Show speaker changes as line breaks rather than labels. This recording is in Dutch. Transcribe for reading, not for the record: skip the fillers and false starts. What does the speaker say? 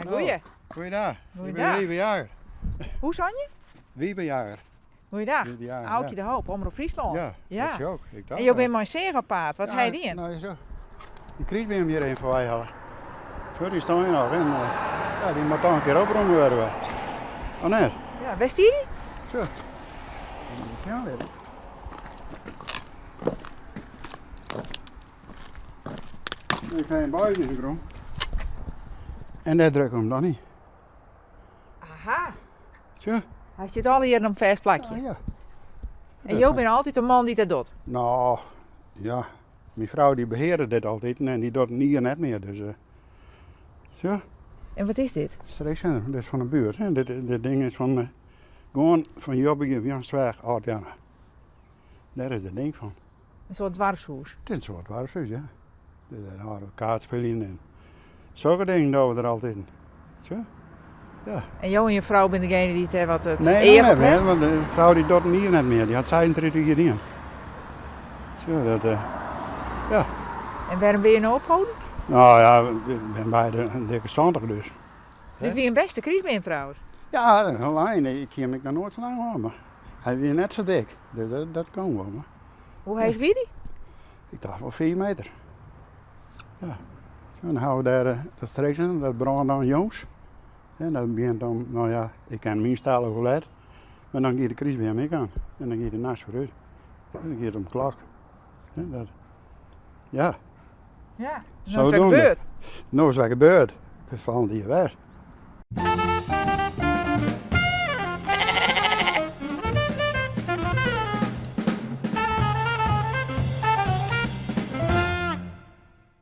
Goeie.
Goeiedag. Ik
Goeiedag.
ben Wieberjager.
Hoe zijn je?
Wieberjager.
Goeiedag.
Wieberjager,
Oudje de Hoop, Omroep Friesland.
Ja,
Ja.
dat is ook. Ik dacht
En je
wel.
bent mijn zegenpaard. Wat ga je die in?
Nou, zo. Die kriet bij hem hierheen voorbij halen. Zo, die staan hier nog in. Ja, die moet toch een keer opruimen worden. Oh nee.
Ja, wist die?
Zo. Ja, weer. Ik ga een buis in de grond. En daar druk ik hem dan niet.
Aha.
Zo.
Hij zit al hier op een vers plakje.
Ja, ja.
En jij bent altijd de man die dat doet.
Nou, ja. Mijn vrouw die beheerde dit altijd en die doet het hier net meer. Dus, zo.
En wat is dit?
Streekcentrum, dit is van de buurt. Hè. Dit ding is van, gewoon van Jobbige, Jan Zwaag, Oud-Janne. Daar is het ding van.
Een soort dwarfshoes.
Het is een soort warfhuis, ja. Daar hadden we kaartspelen en zulke dingen doen we er altijd in. Zo? Ja.
En jou en je vrouw bent degene die het wat het
Nee,
eer
nog
op
net
heeft.
meer, want de vrouw die doet het hier net meer. Die had 36 jaar in. Zo, dat, ja.
En waarom ben je nou opgehouden?
Nou ja, ik ben bij de dikke 70 dus.
Dit wie een beste kriesbeen trouwens.
Ja, alleen, ik ken me nog nooit zo lang aan, maar hij was net zo dik. Dus dat kan wel, maar
Hoe heet wie die?
ik dacht wel 4 meter. Ja. Zo, dan houden we daar dat streekcentrum, dat brandt dan jongs. En dat begint dan, nou ja, ik ken mijn stalen wel uit. Maar dan gaat de kries bij hem ik aan. En dan gaat de naast vooruit. En dan gaat het om klok. Ja, dat, ja,
Ja.
Zo
Nou is wat
doen we.
gebeurd.
nou is wat gebeurd. We vallen hier weg.